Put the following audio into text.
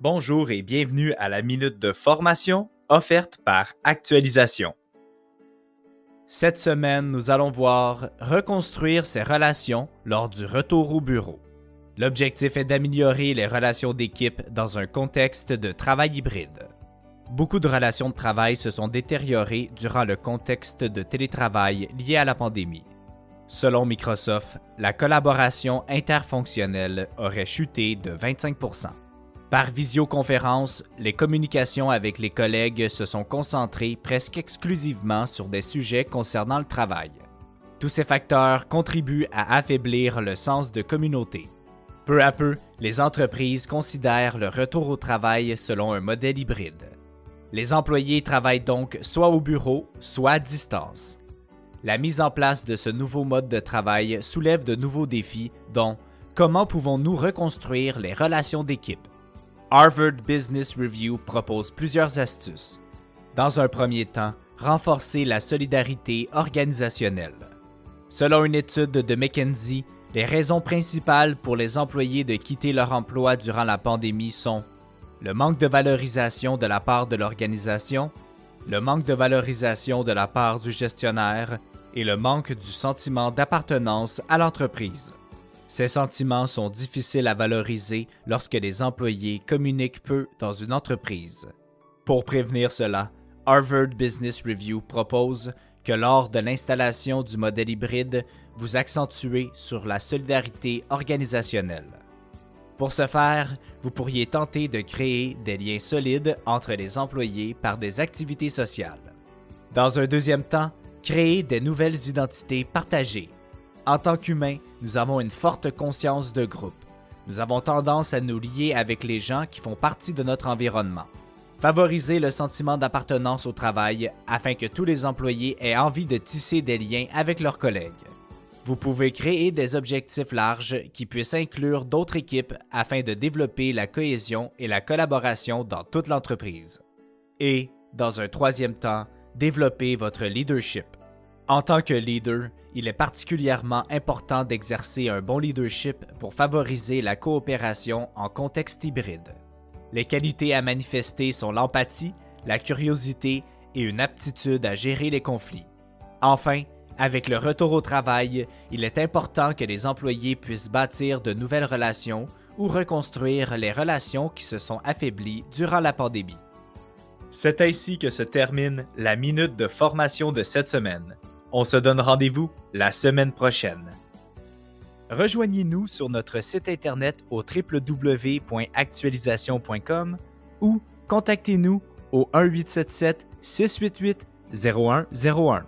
Bonjour et bienvenue à la minute de formation offerte par Actualisation. Cette semaine, nous allons voir reconstruire ses relations lors du retour au bureau. L'objectif est d'améliorer les relations d'équipe dans un contexte de travail hybride. Beaucoup de relations de travail se sont détériorées durant le contexte de télétravail lié à la pandémie. Selon Microsoft, la collaboration interfonctionnelle aurait chuté de 25%. Par visioconférence, les communications avec les collègues se sont concentrées presque exclusivement sur des sujets concernant le travail. Tous ces facteurs contribuent à affaiblir le sens de communauté. Peu à peu, les entreprises considèrent le retour au travail selon un modèle hybride. Les employés travaillent donc soit au bureau, soit à distance. La mise en place de ce nouveau mode de travail soulève de nouveaux défis, dont comment pouvons-nous reconstruire les relations d'équipe? Harvard Business Review propose plusieurs astuces. Dans un premier temps, renforcer la solidarité organisationnelle. Selon une étude de McKinsey, les raisons principales pour les employés de quitter leur emploi durant la pandémie sont le manque de valorisation de la part de l'organisation, le manque de valorisation de la part du gestionnaire et le manque du sentiment d'appartenance à l'entreprise. Ces sentiments sont difficiles à valoriser lorsque les employés communiquent peu dans une entreprise. Pour prévenir cela, Harvard Business Review propose que lors de l'installation du modèle hybride, vous accentuez sur la solidarité organisationnelle. Pour ce faire, vous pourriez tenter de créer des liens solides entre les employés par des activités sociales. Dans un deuxième temps, créer des nouvelles identités partagées. En tant qu'humains, nous avons une forte conscience de groupe. Nous avons tendance à nous lier avec les gens qui font partie de notre environnement. Favorisez le sentiment d'appartenance au travail afin que tous les employés aient envie de tisser des liens avec leurs collègues. Vous pouvez créer des objectifs larges qui puissent inclure d'autres équipes afin de développer la cohésion et la collaboration dans toute l'entreprise. Et, dans un troisième temps, développez votre leadership. En tant que leader, il est particulièrement important d'exercer un bon leadership pour favoriser la coopération en contexte hybride. Les qualités à manifester sont l'empathie, la curiosité et une aptitude à gérer les conflits. Enfin, avec le retour au travail, il est important que les employés puissent bâtir de nouvelles relations ou reconstruire les relations qui se sont affaiblies durant la pandémie. C'est ainsi que se termine la minute de formation de cette semaine. On se donne rendez-vous la semaine prochaine. Rejoignez-nous sur notre site internet au www.actualisation.com ou contactez-nous au 1-877-688-0101.